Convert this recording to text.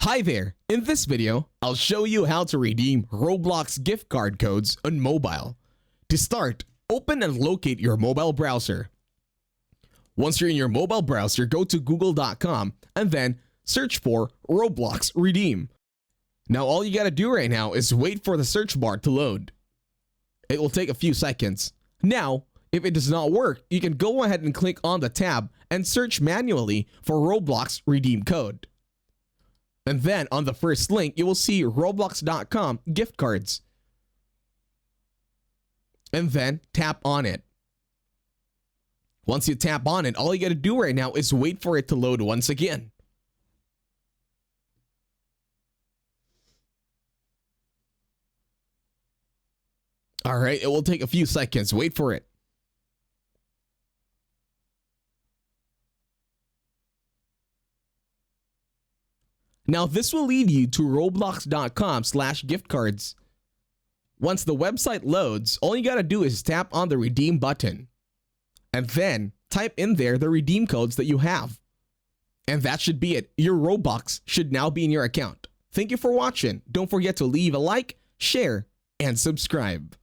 Hi there! In this video, I'll show you how to redeem Roblox gift card codes on mobile. To start, open and locate your mobile browser. Once you're in your mobile browser, go to google.com and then search for Roblox Redeem. Now all you gotta do right now is wait for the search bar to load. It will take a few seconds. Now, if it does not work, you can go ahead and click on the tab and search manually for Roblox Redeem Code. And then on the first link, you will see roblox.com gift cards. And then tap on it. Once you tap on it, all you gotta do right now is wait for it to load once again. Alright, it will take a few seconds. Wait for it. Now this will lead you to roblox.com/gift cards. Once the website loads, all you gotta do is tap on the redeem button. And then type in there the redeem codes that you have. And that should be it. Your Robux should now be in your account. Thank you for watching. Don't forget to leave a like, share, and subscribe.